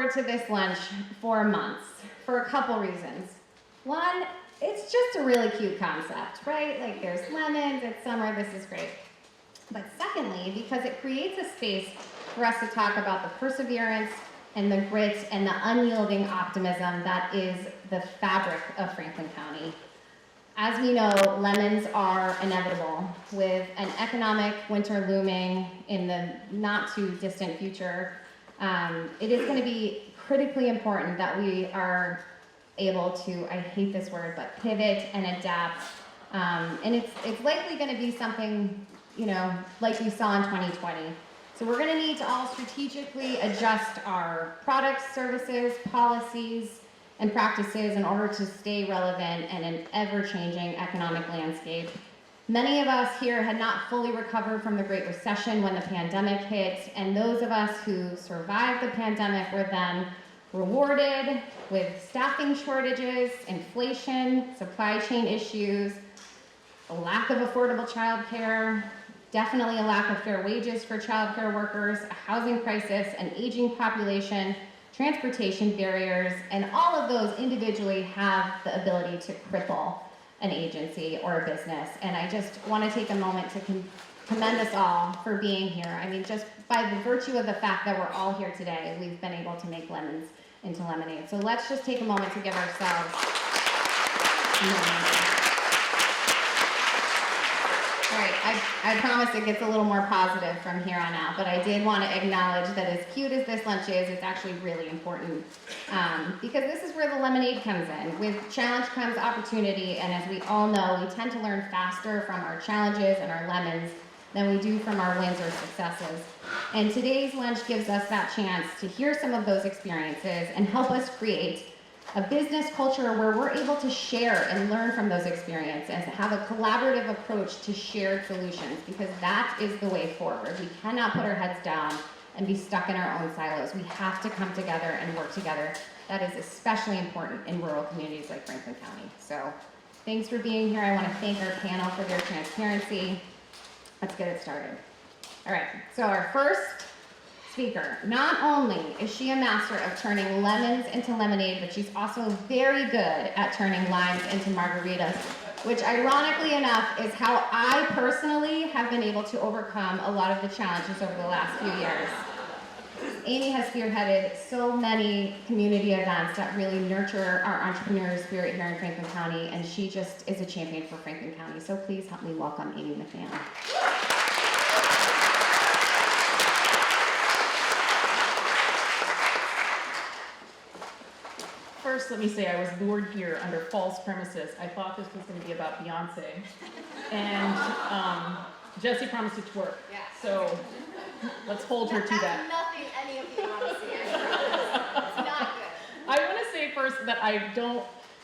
forward to this lunch for months for a couple reasons. One, it's just a really cute concept, right? Like there's lemons, it's summer, this is great. But secondly, because it creates a space for us to talk about the perseverance and the grit and the unyielding optimism that is the fabric of Franklin County. As we know, lemons are inevitable. With an economic winter looming in the not too distant future, it is going to be critically important that we are able to, I hate this word, but pivot and adapt. And it's likely going to be something, you know, like we saw in 2020. So we're going to need to all strategically adjust our products, services, policies, and practices in order to stay relevant in an ever-changing economic landscape. Many of us here had not fully recovered from the Great Recession when the pandemic hit, and those of us who survived the pandemic were then rewarded with staffing shortages, inflation, supply chain issues, a lack of affordable childcare, definitely a lack of fair wages for childcare workers, a housing crisis, an aging population, transportation barriers, and all of those individually have the ability to cripple an agency or a business. And I just want to take a moment to commend us all for being here. I mean, just by the virtue of the fact that we're all here today, we've been able to make lemons into lemonade. So let's just take a moment to give ourselves All right, I promise it gets a little more positive from here on out, but I did want to acknowledge that as cute as this lunch is, it's actually really important because this is where the lemonade comes in. With challenge comes opportunity, and as we all know, we tend to learn faster from our challenges and our lemons than we do from our wins or successes. And today's lunch gives us that chance to hear some of those experiences and help us create a business culture where we're able to share and learn from those experiences and have a collaborative approach to shared solutions, because that is the way forward. We cannot put our heads down and be stuck in our own silos. We have to come together and work together. That is especially important in rural communities like Franklin County. So thanks for being here. I want to thank our panel for their transparency. Let's get it started. All right, so our first speaker, not only is she a master of turning lemons into lemonade, but she's also very good at turning limes into margaritas, which ironically enough is how I personally have been able to overcome a lot of the challenges over the last few years. Amy has spearheaded so many community events that really nurture our entrepreneurial spirit here in Franklin County, and she just is a champion for Franklin County. So please help me welcome Amy McMahan. First, let me say I was lured here under false premises. I thought this was going to be about Beyonce, and Jessye promised it to work. Yeah. So let's hold her to that. That's nothing any of you want to see. It's not good. I want to say first that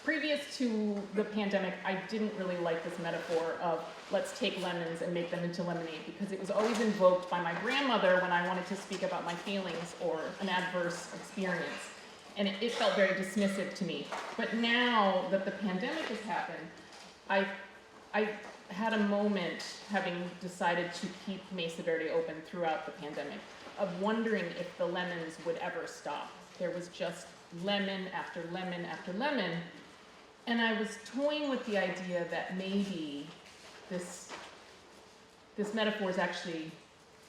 previous to the pandemic, I didn't really like this metaphor of let's take lemons and make them into lemonade, because it was always invoked by my grandmother when I wanted to speak about my feelings or an adverse experience. And it felt very dismissive to me. But now that the pandemic has happened, I had a moment, having decided to keep Mesa Verde open throughout the pandemic, of wondering if the lemons would ever stop. There was just lemon after lemon after lemon. And I was toying with the idea that maybe this metaphor is actually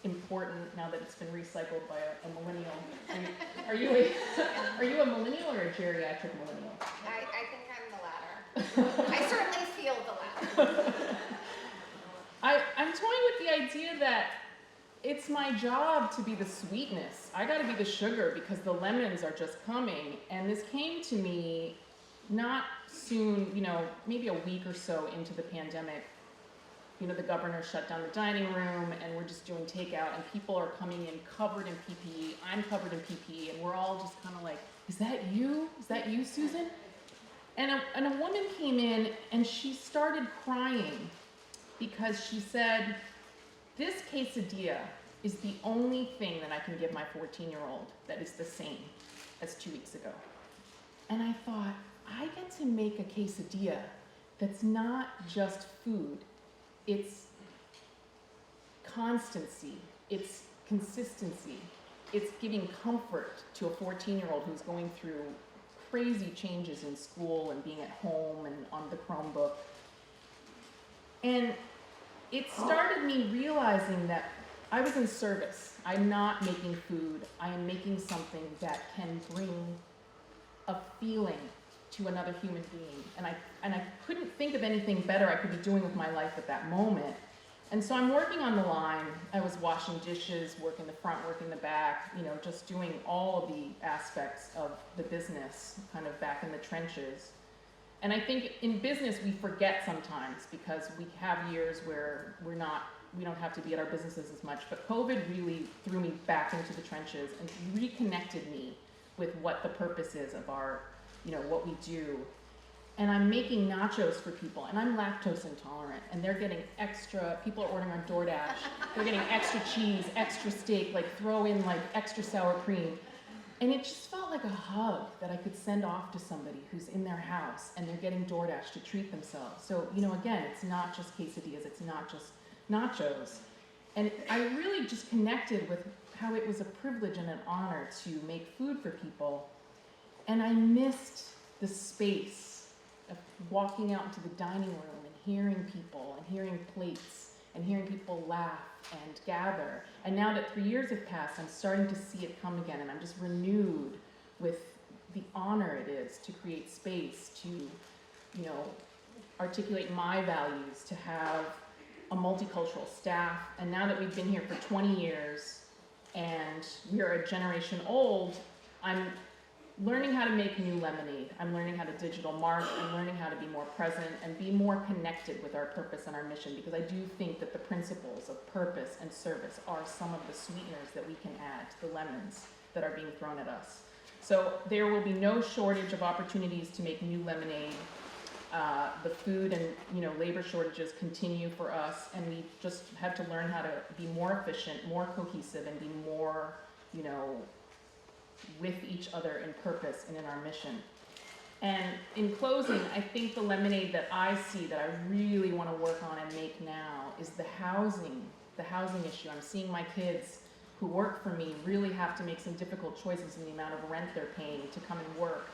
important now that it's been recycled by a millennial. And are you a millennial or a geriatric millennial? I think I'm the latter. I certainly feel the latter. I'm toying with the idea that it's my job to be the sweetness. I gotta be the sugar because the lemons are just coming. And this came to me not soon, maybe a week or so into the pandemic. The governor shut down the dining room and we're just doing takeout, and people are coming in covered in PPE. I'm covered in PPE, and we're all just kind of like, is that you? Is that you, Susan? And a woman came in and she started crying because she said, this quesadilla is the only thing that I can give my 14-year-old that is the same as 2 weeks ago. And I thought, I get to make a quesadilla that's not just food. It's constancy, it's consistency, it's giving comfort to a 14-year-old who's going through crazy changes in school and being at home and on the Chromebook. And it started me realizing that I was in service. I'm not making food. I am making something that can bring a feeling to another human being. And I couldn't think of anything better I could be doing with my life at that moment. And so I'm working on the line. I was washing dishes, working the front, working the back, you know, just doing all of the aspects of the business, kind of back in the trenches. And I think in business we forget sometimes because we have years where we don't have to be at our businesses as much. But COVID really threw me back into the trenches and reconnected me with what the purpose is of our, you know, what we do. And I'm making nachos for people, and I'm lactose intolerant, and they're getting extra, people are ordering on DoorDash, they're getting extra cheese, extra steak, like throw in like extra sour cream. And it just felt like a hug that I could send off to somebody who's in their house and they're getting DoorDash to treat themselves. So, you know, again, it's not just quesadillas, it's not just nachos. And I really just connected with how it was a privilege and an honor to make food for people. And I missed the space of walking out into the dining room and hearing people and hearing plates and hearing people laugh and gather. And now that 3 years have passed, I'm starting to see it come again, and I'm just renewed with the honor it is to create space, to, you know, articulate my values, to have a multicultural staff. And now that we've been here for 20 years and we're a generation old, I'm learning how to make new lemonade. I'm learning how to digital mark. I'm learning how to be more present and be more connected with our purpose and our mission, because I do think that the principles of purpose and service are some of the sweeteners that we can add to the lemons that are being thrown at us. So there will be no shortage of opportunities to make new lemonade. The food and, you know, labor shortages continue for us, and we just have to learn how to be more efficient, more cohesive, and be more, you know, with each other in purpose and in our mission. And in closing, I think the lemonade that I see that I really want to work on and make now is the housing issue. I'm seeing my kids who work for me really have to make some difficult choices in the amount of rent they're paying to come and work.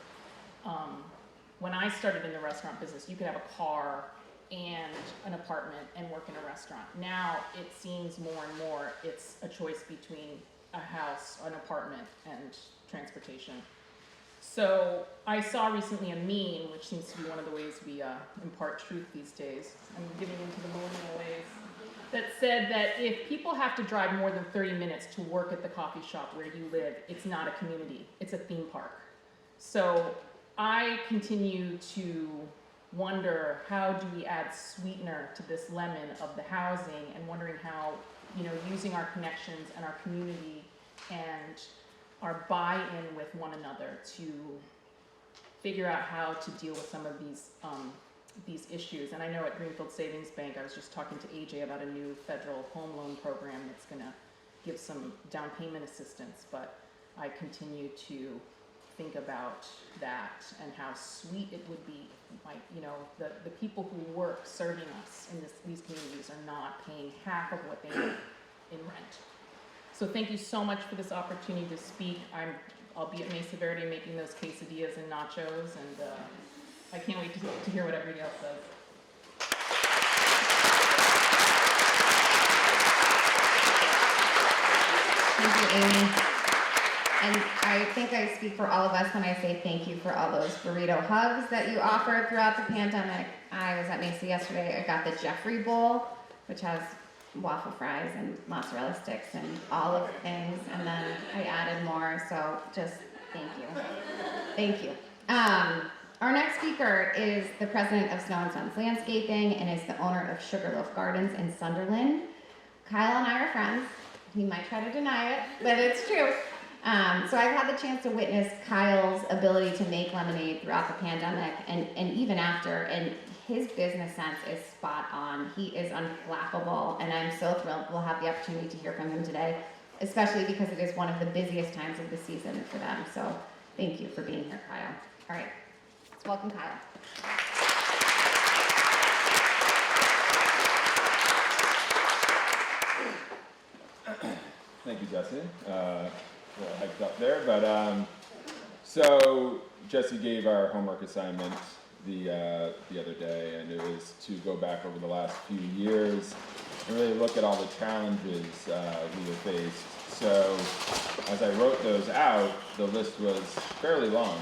When I started in the restaurant business, you could have a car and an apartment and work in a restaurant. Now it seems more and more it's a choice between a house, an apartment, and transportation. So I saw recently a meme, which seems to be one of the ways we impart truth these days. I'm getting into the millennial ways. That said that if people have to drive more than 30 minutes to work at the coffee shop where you live, it's not a community, it's a theme park. So I continue to wonder, how do we add sweetener to this lemon of the housing, and wondering how, you know, using our connections and our community and our buy-in with one another to figure out how to deal with some of these issues. And I know at Greenfield Savings Bank, I was just talking to AJ about a new federal home loan program that's gonna give some down payment assistance, but I continue to think about that and how sweet it would be, like, you know, the people who work serving us in these communities are not paying half of what they make in rent. So thank you so much for this opportunity to speak. I'll be at Mesa Verde making those quesadillas and nachos, and I can't wait to hear what everybody else says. Thank you, Amy. And I think I speak for all of us when I say thank you for all those burrito hugs that you offered throughout the pandemic. I was at Mesa yesterday. I got the Jeffrey Bowl, which has waffle fries and mozzarella sticks and olive things, and then I added more, so just thank you. Thank you. Our next speaker is the president of Snow and Sons Landscaping and is the owner of Sugarloaf Gardens in Sunderland. Kyle and I are friends. He might try to deny it, but it's true. So I've had the chance to witness Kyle's ability to make lemonade throughout the pandemic and even after, and his business sense is spot on. He is unflappable, and I'm so thrilled we'll have the opportunity to hear from him today, especially because it is one of the busiest times of the season for them. So thank you for being here, Kyle. All right, let's welcome Kyle. Thank you, Jessye. a little hyped up there, but so Jessye gave our homework assignment the other day, and it was to go back over the last few years and really look at all the challenges we have faced. So as I wrote those out, the list was fairly long.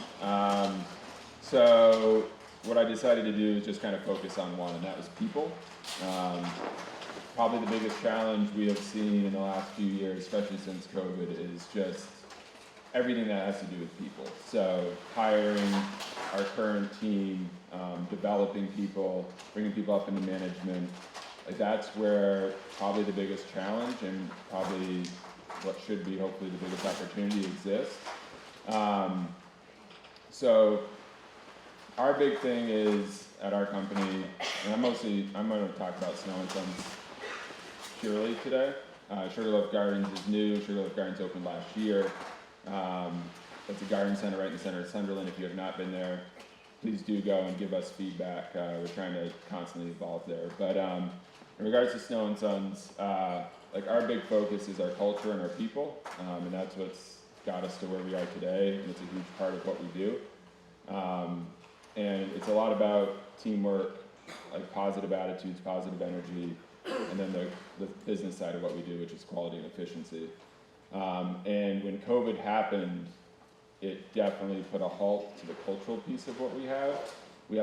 So what I decided to do is just kind of focus on one, and that was people. Probably the biggest challenge we have seen in the last few years, especially since COVID, is just everything that has to do with people. So hiring our current team, developing people, bringing people up into management, like that's where probably the biggest challenge and probably what should be hopefully the biggest opportunity exists. So our big thing is at our company, and I'm going to talk about Snow and Sons purely today. Sugarloaf Gardens is new. Sugarloaf Gardens opened last year. It's a garden center right in the center of Sunderland. If you have not been there, please do go and give us feedback. We're trying to constantly evolve there. But in regards to Snow and Sons, like our big focus is our culture and our people, and that's what's got us to where we are today, and it's a huge part of what we do. And it's a lot about teamwork, like positive attitudes, positive energy, and then the business side of what we do, which is quality and efficiency. And when COVID happened, it definitely put a halt to the cultural piece of what we have. We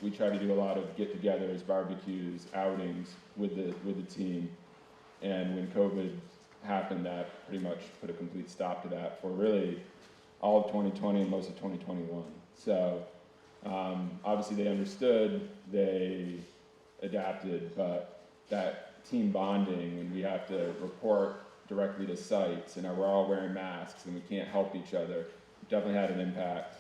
try to do a lot of get-togethers, barbecues, outings with the team. And when COVID happened, that pretty much put a complete stop to that for really all of 2020 and most of 2021. So obviously they understood, they adapted, but that team bonding, when we have to report directly to sites and we're all wearing masks and we can't help each other, definitely had an impact.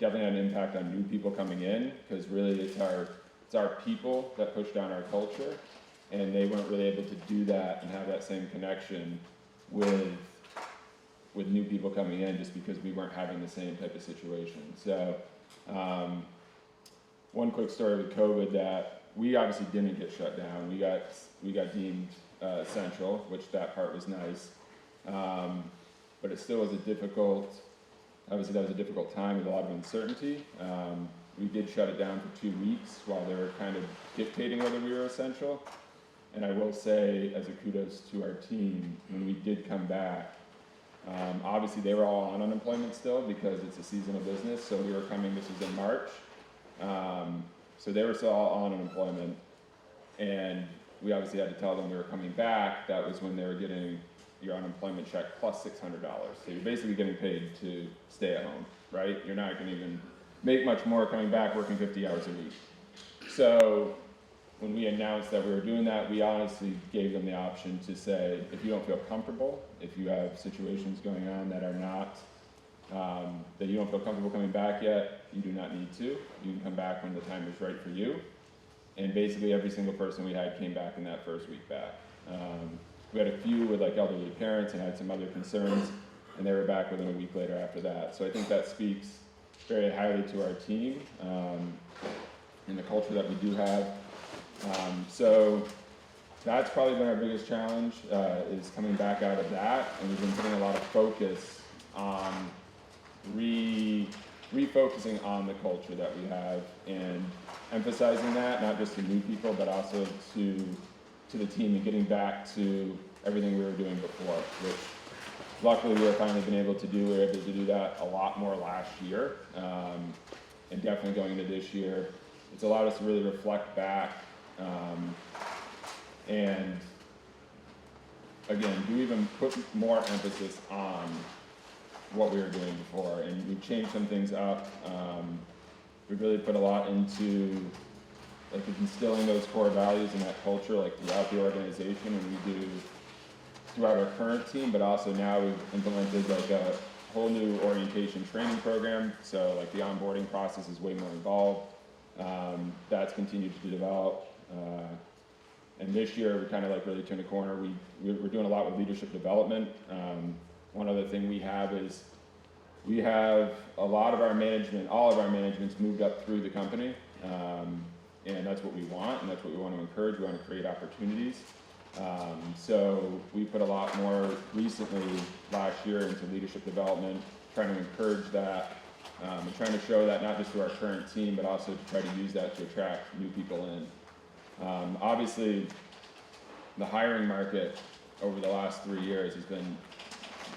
Definitely had an impact on new people coming in, because really it's our people that push down our culture, and they weren't really able to do that and have that same connection with new people coming in, just because we weren't having the same type of situation. So one quick story with COVID, that we obviously didn't get shut down. We got deemed essential, which that part was nice, but it still was obviously that was a difficult time with a lot of uncertainty. We did shut it down for 2 weeks while they were kind of dictating whether we were essential. And I will say, as a kudos to our team, when we did come back, obviously they were all on unemployment still because it's a seasonal business. So this was in March. So they were still all on unemployment. And we obviously had to tell them we were coming back. That was when they were getting your unemployment check plus $600. So you're basically getting paid to stay at home, right? You're not going to even make much more coming back working 50 hours a week. So when we announced that we were doing that, we honestly gave them the option to say, if you don't feel comfortable, if you have situations going on that are not, that you don't feel comfortable coming back yet, you do not need to. You can come back when the time is right for you. And basically every single person we had came back in that first week back. We had a few with like elderly parents and had some other concerns, and they were back within a week later after that. So I think that speaks very highly to our team and the culture that we do have. So that's probably been our biggest challenge, is coming back out of that, and we've been putting a lot of focus on refocusing on the culture that we have and emphasizing that, not just to new people, but also to the team, and getting back to everything we were doing before, which luckily we have finally been able to do. We were able to do that a lot more last year, and definitely going into this year. It's allowed us to really reflect back and again, do even put more emphasis on what we were doing before, and we've changed some things up. We've really put a lot into like instilling those core values and that culture like throughout the organization, and we do throughout our current team, but also now we've implemented like a whole new orientation training program. So like the onboarding process is way more involved. That's continued to develop. And this year we kind of like really turned a corner. We're doing a lot with leadership development. One other thing we have is we have a lot of our management, all of our management's moved up through the company. And that's what we want, and that's what we want to encourage. We want to create opportunities. So we put a lot more recently last year into leadership development, trying to encourage that, and trying to show that not just to our current team, but also to try to use that to attract new people in. Obviously, the hiring market over the last 3 years has been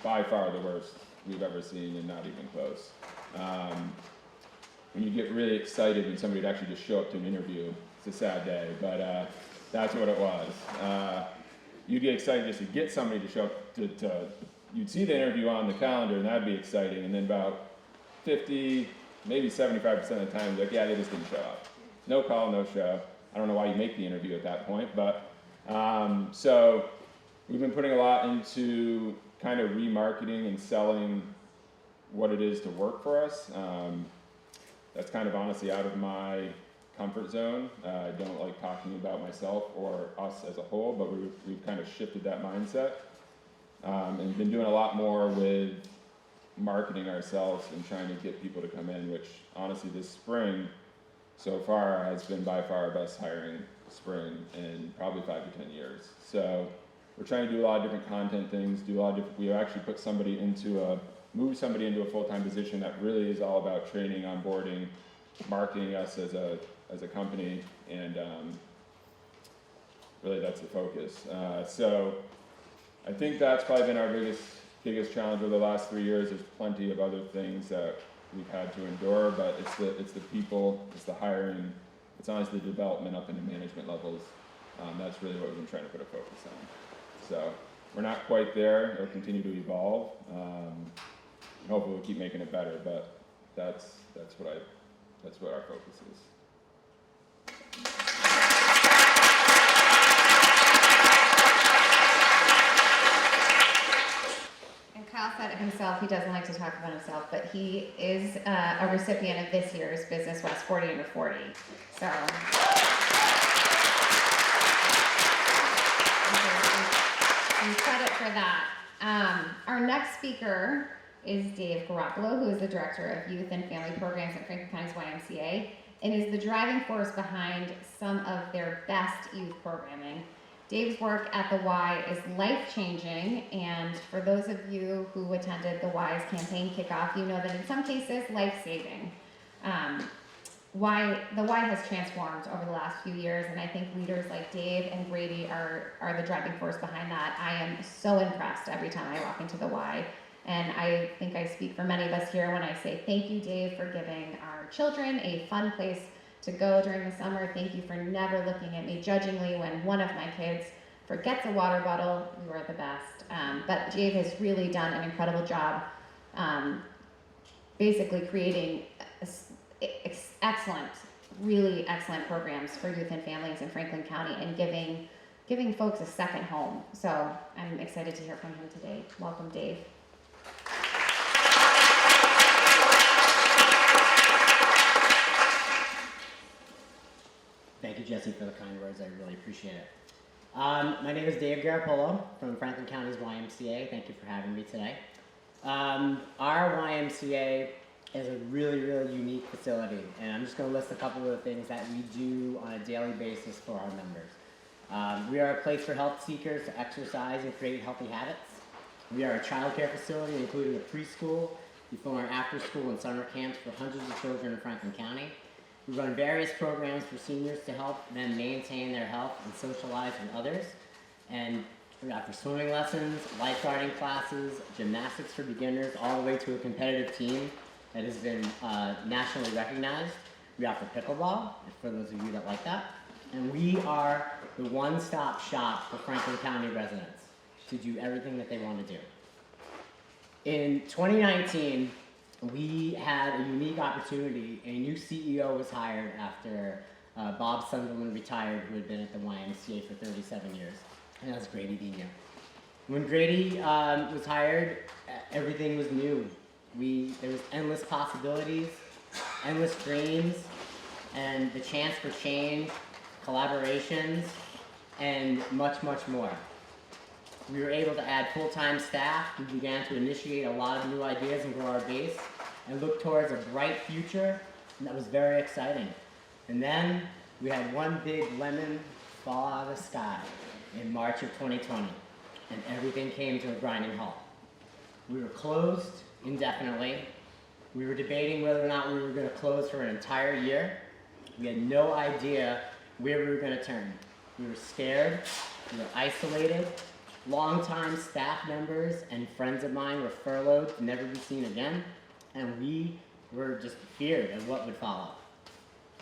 by far the worst we've ever seen, and not even close. When you get really excited when somebody would actually just show up to an interview, it's a sad day, but that's what it was. You'd get excited just to get somebody to show up you'd see the interview on the calendar, and that'd be exciting, and then about 50, maybe 75% of the time, like, yeah, they just didn't show up. No call, no show. I don't know why you make the interview at that point, but so we've been putting a lot into kind of remarketing and selling what it is to work for us. That's kind of honestly out of my comfort zone. I don't like talking about myself or us as a whole, but we've kind of shifted that mindset, and been doing a lot more with marketing ourselves and trying to get people to come in, which honestly this spring so far has been by far our best hiring spring in probably 5 to 10 years. So we're trying to do a lot of different content things, we actually move somebody into a full-time position that really is all about training, onboarding, marketing us as a company, and really that's the focus. So I think that's probably been our biggest challenge over the last 3 years. There's plenty of other things that we've had to endure, but it's the people, it's the hiring, it's honestly the development up into management levels. That's really what we've been trying to put a focus on. So we're not quite there. It'll continue to evolve. And hopefully we'll keep making it better, but that's what our focus is. And Kyle said it himself, he doesn't like to talk about himself, but he is a recipient of this year's Business West 40 Under 40. So credit for that. Our next speaker is Dave Garappolo, who is the Director of Youth and Family Programs at Franklin County's YMCA, and is the driving force behind some of their best youth programming. Dave's work at the Y is life-changing, and for those of you who attended the Y's campaign kickoff, you know that in some cases, life-saving. The Y has transformed over the last few years, and I think leaders like Dave and Brady are the driving force behind that. I am so impressed every time I walk into the Y, and I think I speak for many of us here when I say thank you, Dave, for giving our children a fun place to go during the summer. Thank you for never looking at me judgingly when one of my kids forgets a water bottle. You are the best. But Dave has really done an incredible job basically creating really excellent programs for youth and families in Franklin County and giving folks a second home. So I'm excited to hear from him today. Welcome, Dave. Thank you, Jessye, for the kind words. I really appreciate it. My name is Dave Garappolo from Franklin County's YMCA. Thank you for having me today. Our YMCA is a really, really unique facility, and I'm just going to list a couple of the things that we do on a daily basis for our members. We are a place for health seekers to exercise and create healthy habits. We are a child care facility, including a preschool. We film our after-school and summer camps for hundreds of children in Franklin County. We run various programs for seniors to help them maintain their health and socialize with others. And we offer swimming lessons, lifeguarding classes, gymnastics for beginners, all the way to a competitive team that has been nationally recognized. We offer pickleball, for those of you that like that. And we are the one-stop shop for Franklin County residents to do everything that they want to do. In 2019, we had a unique opportunity. A new CEO was hired after Bob Sunderland retired, who had been at the YMCA for 37 years, and that was Grady Deane. When Grady was hired, everything was new. There was endless possibilities, endless dreams, and the chance for change, collaborations, and much, much more. We were able to add full-time staff. We began to initiate a lot of new ideas and grow our base and look towards a bright future, and that was very exciting. And then we had one big lemon fall out of the sky. in March of 2020, and everything came to a grinding halt. We were closed indefinitely. We were debating whether or not we were going to close for an entire year. We had no idea where we were going to turn. We were scared, we were isolated. Longtime staff members and friends of mine were furloughed to never be seen again, and we were just feared of what would follow.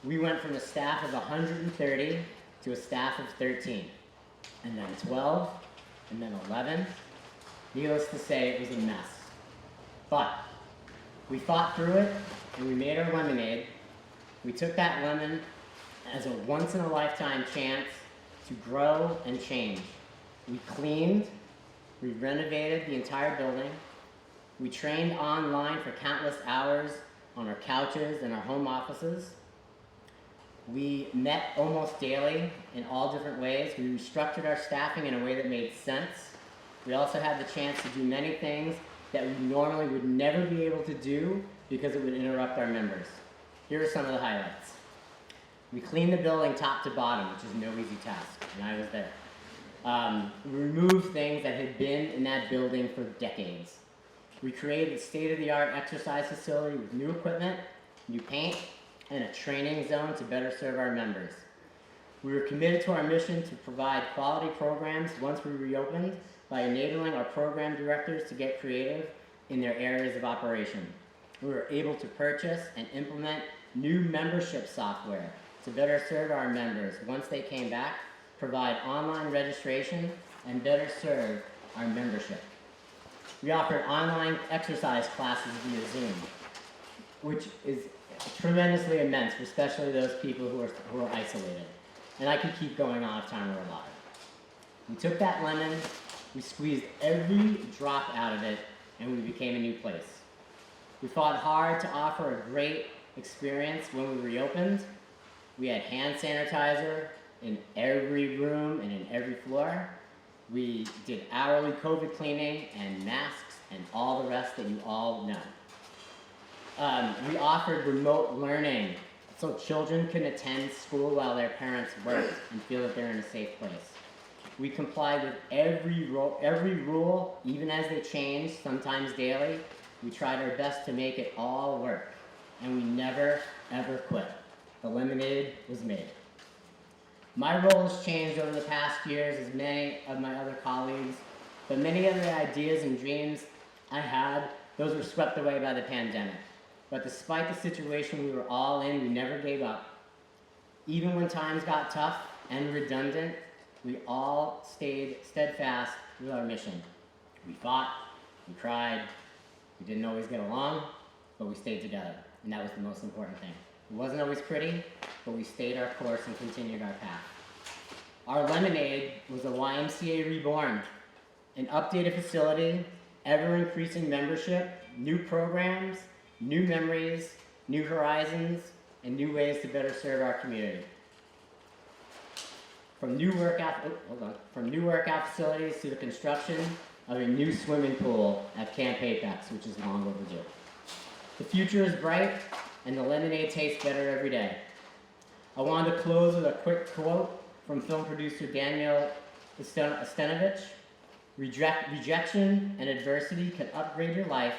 We went from a staff of 130 to a staff of 13, and then 12, and then 11. Needless to say, it was a mess. But we fought through it, and we made our lemonade. We took that lemon as a once-in-a-lifetime chance to grow and change. We cleaned, we renovated the entire building, we trained online for countless hours on our couches and our home offices. We met almost daily in all different ways. We restructured our staffing in a way that made sense. We also had the chance to do many things that we normally would never be able to do because it would interrupt our members. Here are some of the highlights. We cleaned the building top to bottom, which is no easy task, and I was there. We removed things that had been in that building for decades. We created a state-of-the-art exercise facility with new equipment, new paint, and a training zone to better serve our members. We were committed to our mission to provide quality programs once we reopened by enabling our program directors to get creative in their areas of operation. We were able to purchase and implement new membership software to better serve our members once they came back, provide online registration, and better serve our membership. We offered online exercise classes via Zoom, which is tremendously immense, especially those people who are isolated. And I could keep going on if time were allotted. We took that lemon, we squeezed every drop out of it, and we became a new place. We fought hard to offer a great experience when we reopened. We had hand sanitizer in every room and in every floor. We did hourly COVID cleaning and masks and all the rest that you all know. We offered remote learning so children can attend school while their parents worked and feel that they're in a safe place. We complied with every rule, even as they changed, sometimes daily. We tried our best to make it all work, and we never, ever quit. The lemonade was made. My role has changed over the past years as many of my other colleagues, but many of the ideas and dreams I had, those were swept away by the pandemic. But despite the situation we were all in, we never gave up. Even when times got tough and redundant, we all stayed steadfast with our mission. We fought, we cried, we didn't always get along, but we stayed together, and that was the most important thing. It wasn't always pretty, but we stayed our course and continued our path. Our lemonade was a YMCA reborn, an updated facility, ever-increasing membership, new programs, new memories, new horizons, and new ways to better serve our community. From new workout facilities to the construction of a new swimming pool at Camp Apex, which is long overdue. The future is bright, and the lemonade tastes better every day. I wanted to close with a quick quote from film producer Daniel Stenovich. Rejection and adversity can upgrade your life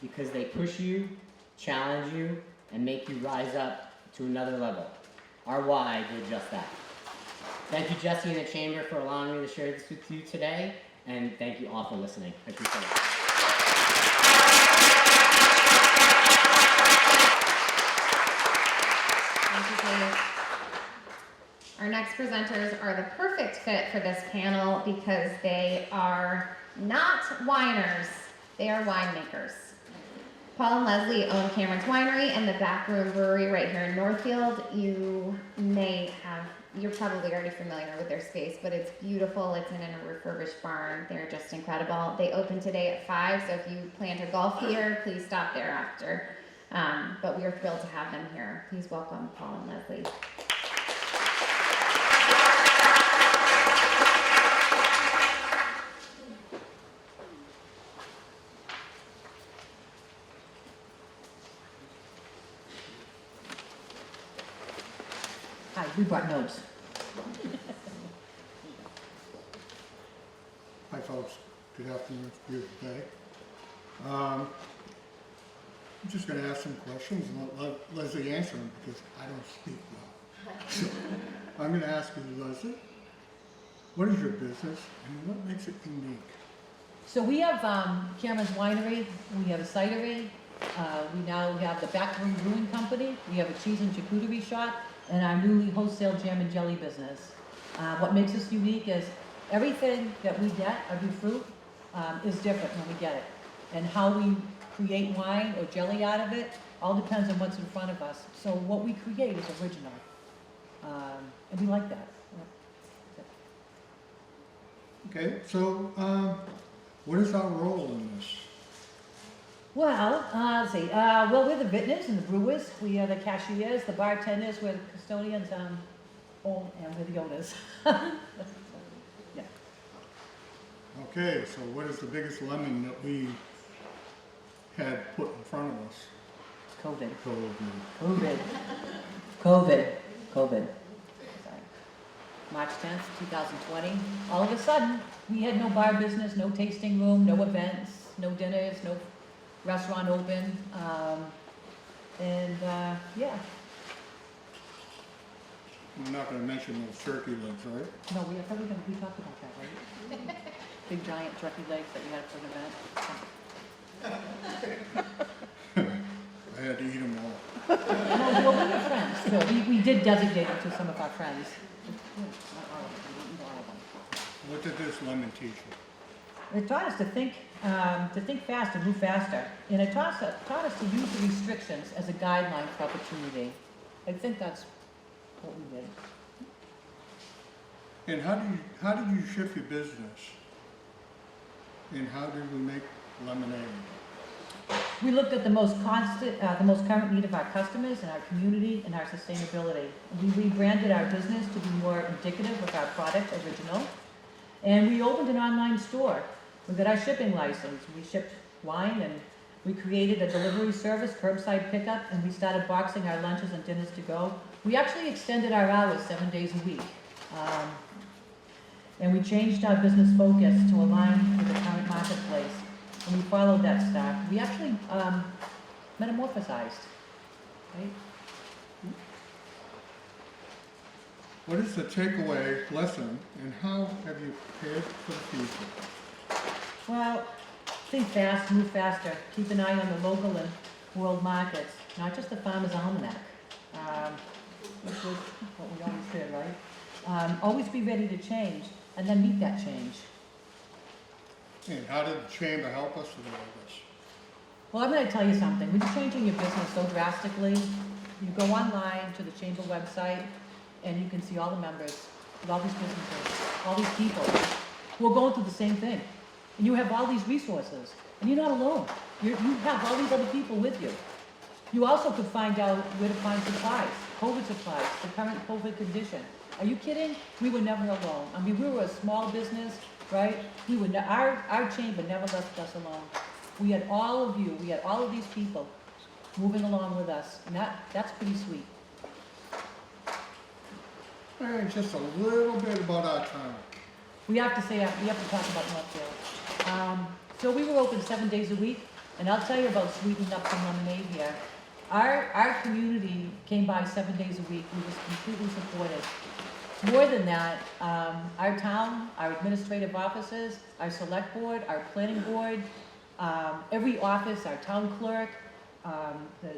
because they push you, challenge you, and make you rise up to another level. Our Y did just that. Thank you, Jessye and the Chamber, for allowing me to share this with you today, and thank you all for listening. I appreciate it. Thank you, Dave. Our next presenters are the perfect fit for this panel because they are not whiners, they are winemakers. Paul and Leslie own Cameron's Winery and the Backroom Brewery right here in Northfield. You're probably already familiar with their space, but it's beautiful. It's in a refurbished barn. They're just incredible. They open today at 5, so if you plan to golf here, please stop there after. But we are thrilled to have them here. Please welcome Paul and Leslie. Hi, we brought notes. Hi folks, good afternoon, good day. I'm just going to ask some questions and let Leslie answer them because I don't speak well. So I'm going to ask you, Leslie, what is your business and what makes it unique? So we have Cameron's Winery, we have a cidery, we now have the Backroom Brewing Company, we have a cheese and charcuterie shop, and our newly wholesale jam and jelly business. What makes us unique is everything that we get, every fruit, is different when we get it. And how we create wine or jelly out of it all depends on what's in front of us. So what we create is original. And we like that. Okay, so what is our role in this? Well, let's see. Well, we're the vintners and the brewers. We are the cashiers, the bartenders, we're the custodians, and we're the owners. Yeah. Okay, so what is the biggest lemon that we had put in front of us? COVID. COVID. COVID. Sorry. March 10th, 2020. All of a sudden, we had no bar business, no tasting room, no events, no dinners, no restaurant open. Yeah. I'm not going to mention those turkey legs, right? No, we talked about that, right? Big giant turkey legs that you had for an event. I had to eat them all. No, well, we were friends, so we did designate it to some of our friends. Not all of them, we eat all of them. What did this lemon teach you? It taught us to think fast and move faster. And it taught us to use the restrictions as a guideline for opportunity. I think that's what we did. And how did you shift your business? And how did we make lemonade? We looked at the most current need of our customers and our community and our sustainability. We rebranded our business to be more indicative of our product, original. And we opened an online store. We got our shipping license. We shipped wine, and we created a delivery service, curbside pickup, and we started boxing our lunches and dinners to go. We actually extended our hours 7 days a week. And we changed our business focus to align with the current marketplace. And we followed that stuff. We actually metamorphosized, right? What is the takeaway lesson and how have you prepared for the future? Well, think fast, move faster. Keep an eye on the local and world markets, not just the Farmer's Almanac, which was what we always did, right? Always be ready to change and then meet that change. And how did the chamber help us with all this? Well, I'm going to tell you something. When you're changing your business so drastically, you go online to the chamber website and you can see all the members with all these businesses, all these people who are going through the same thing. And you have all these resources, and you're not alone. You have all these other people with you. You also could find out where to find supplies, COVID supplies, the current COVID condition. Are you kidding? We were never alone. I mean, we were a small business, right? Our chamber never left us alone. We had all of you, we had all of these people moving along with us, and that's pretty sweet. And just a little bit about our town. We have to talk about Northfield. So we were open 7 days a week, and I'll tell you about sweetening up some lemonade here. Our community came by 7 days a week. We was completely supported. More than that, our town, our administrative offices, our select board, our planning board, every office, our town clerk, the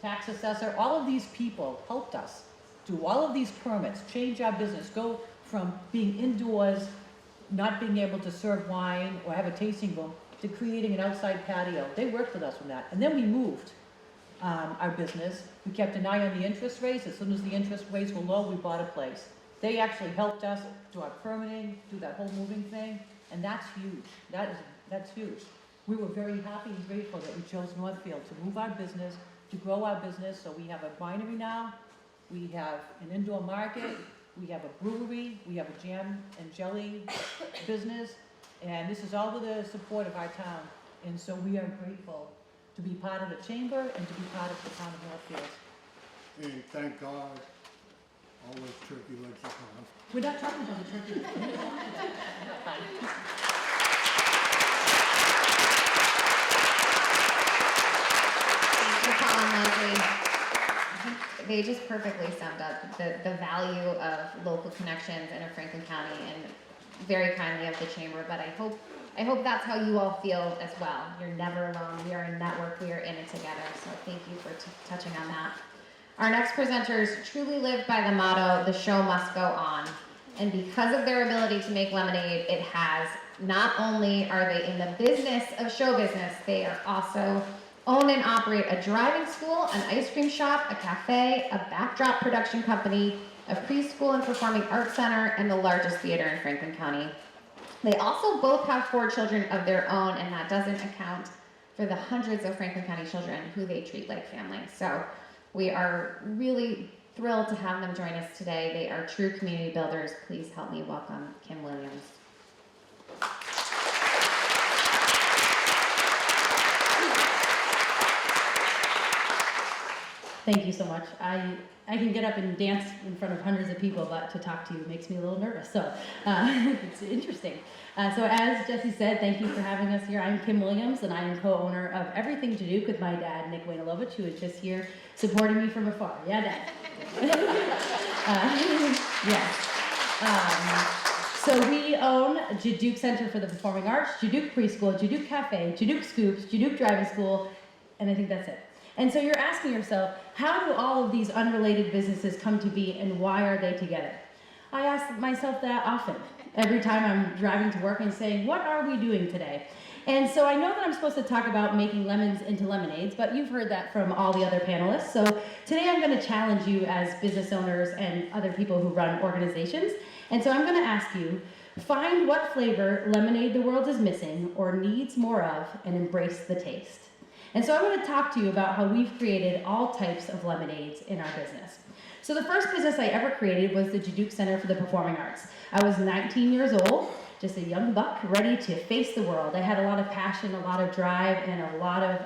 tax assessor, all of these people helped us do all of these permits, change our business, go from being indoors, not being able to serve wine or have a tasting room, to creating an outside patio. They worked with us on that. And then we moved our business. We kept an eye on the interest rates. As soon as the interest rates were low, we bought a place. They actually helped us do our permitting, do that whole moving thing, and that's huge. That's huge. We were very happy and grateful that we chose Northfield to move our business, to grow our business. So we have a winery now, we have an indoor market, we have a brewery, we have a jam and jelly business, and this is all with the support of our town. And so we are grateful to be part of the chamber and to be part of the town of Northfield. And thank God all those turkey legs are gone. We're not talking about the turkey. Thanks for calling, Leslie. I think they just perfectly summed up the value of local connections in a Franklin County and very kindly of the chamber, but I hope that's how you all feel as well. You're never alone. We are a network. We are in it together. So thank you for touching on that. Our next presenters truly live by the motto, the show must go on. And because of their ability to make lemonade, it has, not only are they in the business of show business, they are also own and operate a driving school, an ice cream shop, a cafe, a backdrop production company, a preschool and performing arts center, and the largest theater in Franklin County. They also both have 4 children of their own, and that doesn't account for the hundreds of Franklin County children who they treat like family. So we are really thrilled to have them join us today. They are true community builders. Please help me welcome Kim Williams. Thank you so much. I can get up and dance in front of hundreds of people, but to talk to you makes me a little nervous. So it's interesting. So as Jessye said, thank you for having us here. I'm Kim Williams, and I am co-owner of Everything to Duke with my dad, Nick Wanynelovich, who is just here supporting me from afar. Yeah, Dad. Yes. So we own Jaduke Center for the Performing Arts, Jaduke Preschool, Jaduke Cafe, Jaduke Scoops, Jaduke Driving School, and I think that's it. And so you're asking yourself, how do all of these unrelated businesses come to be and why are they together? I ask myself that often, every time I'm driving to work and saying, what are we doing today? And so I know that I'm supposed to talk about making lemons into lemonades, but you've heard that from all the other panelists. So today I'm going to challenge you as business owners and other people who run organizations. And so I'm going to ask you, find what flavor lemonade the world is missing or needs more of and embrace the taste. And so I want to talk to you about how we've created all types of lemonades in our business. So the first business I ever created was the Jaduke Center for the Performing Arts. I was 19 years old, just a young buck, ready to face the world. I had a lot of passion, a lot of drive, and a lot of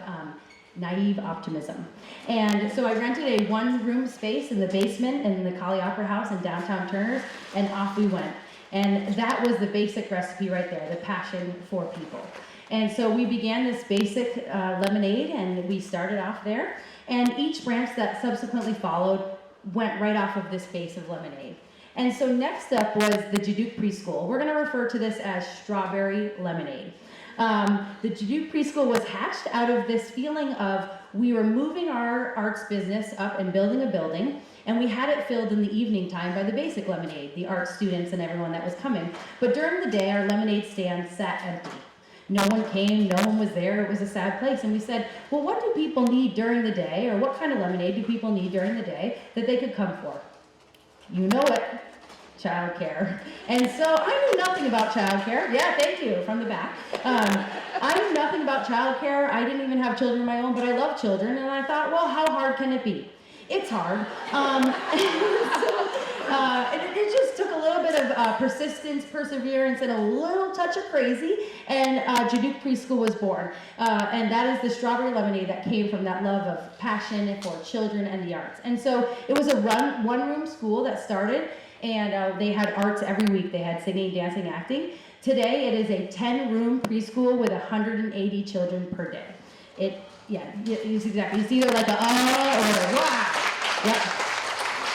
naive optimism. And so I rented a one-room space in the basement in the Collie Opera House in downtown Turner, and off we went. And that was the basic recipe right there, the passion for people. And so we began this basic lemonade, and we started off there. And each branch that subsequently followed went right off of this base of lemonade. And so next up was the Jaduke Preschool. We're going to refer to this as strawberry lemonade. The Jaduke Preschool was hatched out of this feeling of we were moving our arts business up and building a building, and we had it filled in the evening time by the basic lemonade, the art students and everyone that was coming. But during the day, our lemonade stand sat empty. No one came, no one was there, it was a sad place. And we said, well, what do people need during the day, or what kind of lemonade do people need during the day that they could come for? You know it, childcare. And so I knew nothing about childcare. Yeah, thank you, from the back. I knew nothing about childcare. I didn't even have children of my own, but I love children. And I thought, well, how hard can it be? It's hard. And it just took a little bit of persistence, perseverance, and a little touch of crazy, and Jaduke Preschool was born. And that is the strawberry lemonade that came from that love of passion for children and the arts. And so it was a one-room school that started, and they had arts every week. They had singing, dancing, acting. Today, it is a 10-room preschool with 180 children per day. It's exactly. It's either like a or a wow. Yep.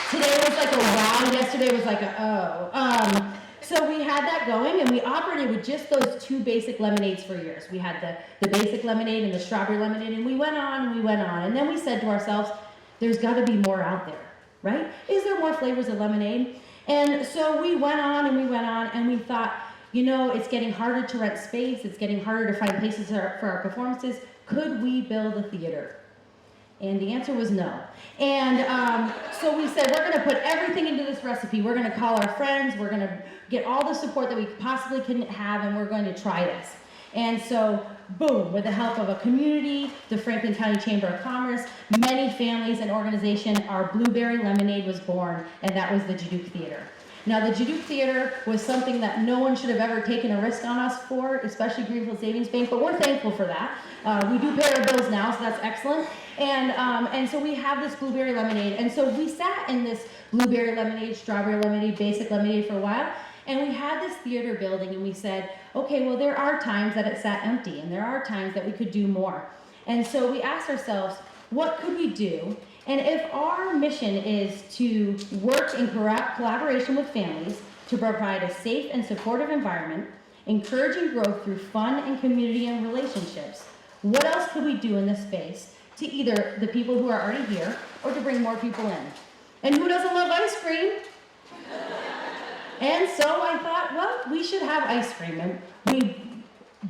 Today was like a wow, yesterday was like a oh. So we had that going, and we operated with just those 2 basic lemonades for years. We had the basic lemonade and the strawberry lemonade, and we went on and we went on. And then we said to ourselves, there's got to be more out there, right? Is there more flavors of lemonade? And so we went on and we went on, and we thought, you know, it's getting harder to rent space. It's getting harder to find places for our performances. Could we build a theater? And the answer was no. And so we said, we're going to put everything into this recipe. We're going to call our friends. We're going to get all the support that we possibly can have, and we're going to try this. And so, boom, with the help of a community, the Franklin County Chamber of Commerce, many families and organizations, our Blueberry Lemonade was born, and that was the Jaduke Theater. Now, the Jaduke Theater was something that no one should have ever taken a risk on us for, especially Greenfield Savings Bank, but we're thankful for that. We do pay our bills now, so that's excellent. And so we have this blueberry lemonade. And so we sat in this blueberry lemonade, strawberry lemonade, basic lemonade for a while. And we had this theater building and we said, okay, well, there are times that it sat empty and there are times that we could do more. And so we asked ourselves, what could we do? And if our mission is to work in collaboration with families to provide a safe and supportive environment, encouraging growth through fun and community and relationships, what else could we do in this space to either the people who are already here or to bring more people in? And who doesn't love ice cream? And so I thought, well, we should have ice cream. And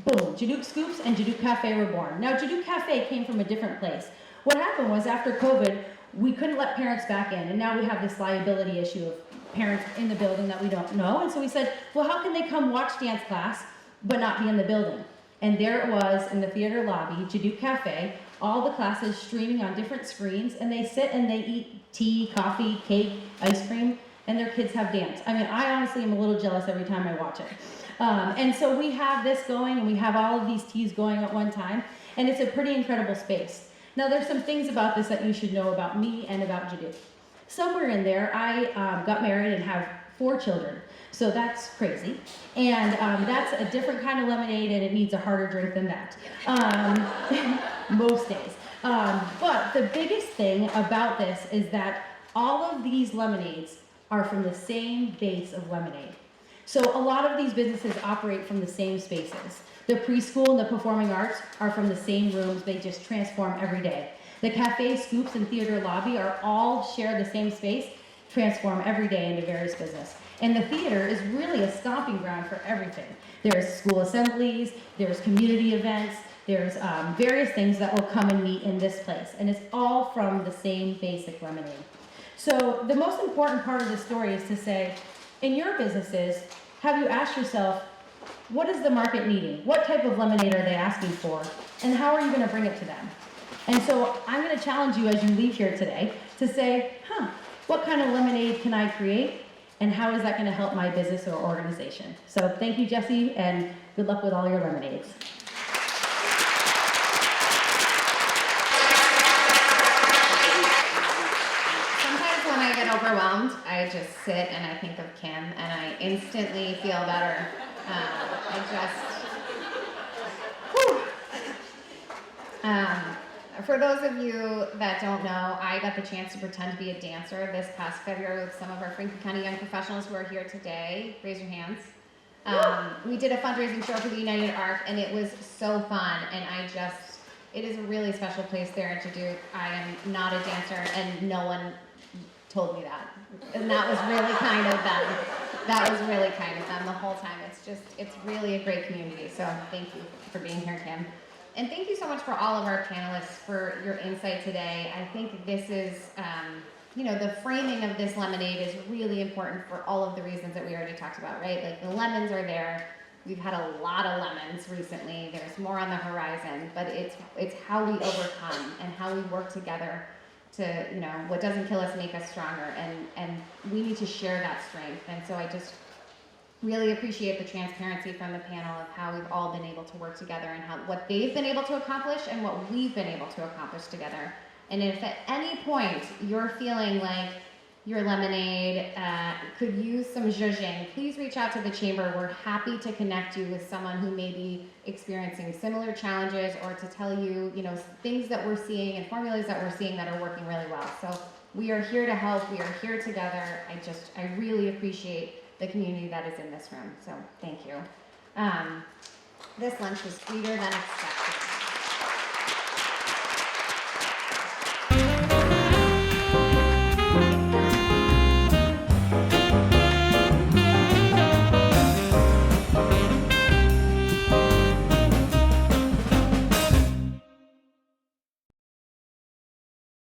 boom, Jaduk Scoops and Jaduk Cafe were born. Now, Jaduk Cafe came from a different place. What happened was after COVID, we couldn't let parents back in. And now we have this liability issue of parents in the building that we don't know. And so we said, well, how can they come watch dance class but not be in the building? And there it was in the theater lobby, Jaduk Cafe, all the classes streaming on different screens, and they sit and they eat tea, coffee, cake, ice cream, and their kids have dance. I mean, I honestly am a little jealous every time I watch it. And so we have this going, and we have all of these teas going at one time, and it's a pretty incredible space. Now, there's some things about this that you should know about me and about Jaduk. Somewhere in there, I got married and have 4 children. So that's crazy. And that's a different kind of lemonade, and it needs a harder drink than that. Most days. But the biggest thing about this is that all of these lemonades are from the same base of lemonade. So a lot of these businesses operate from the same spaces. The preschool and the performing arts are from the same rooms, they just transform every day. The cafe, scoops, and theater lobby are all share the same space, transform every day into various business. And the theater is really a stomping ground for everything. There's school assemblies, there's community events, there's various things that will come and meet in this place. And it's all from the same basic lemonade. So the most important part of the story is to say, in your businesses, have you asked yourself, what is the market needing? What type of lemonade are they asking for? And how are you going to bring it to them? And so I'm going to challenge you as you leave here today to say, what kind of lemonade can I create? And how is that going to help my business or organization? So thank you, Jessye, and good luck with all your lemonades. Sometimes when I get overwhelmed, I just sit and I think of Kim, and I instantly feel better. For those of you that don't know, I got the chance to pretend to be a dancer this past February with some of our Franklin County young professionals who are here today. Raise your hands. We did a fundraising show for the United Arc, and it was so fun, and it is a really special place there to do. I am not a dancer, and no one told me that. And that was really kind of them. That was really kind of them the whole time. It's really a great community, so thank you for being here, Kim. And thank you so much for all of our panelists for your insight today. I think this is, the framing of this lemonade is really important for all of the reasons that we already talked about, right? Like the lemons are there. We've had a lot of lemons recently. There's more on the horizon, but it's how we overcome and how we work together to, what doesn't kill us make us stronger, and we need to share that strength. And so I just really appreciate the transparency from the panel of how we've all been able to work together and what they've been able to accomplish and what we've been able to accomplish together. And if at any point you're feeling like your lemonade could use some zhuzhing, please reach out to the chamber. We're happy to connect you with someone who may be experiencing similar challenges, or to tell you, things that we're seeing and formulas that we're seeing that are working really well. So we are here to help. We are here together. I really appreciate the community that is in this room. So thank you. This lunch was sweeter than expected.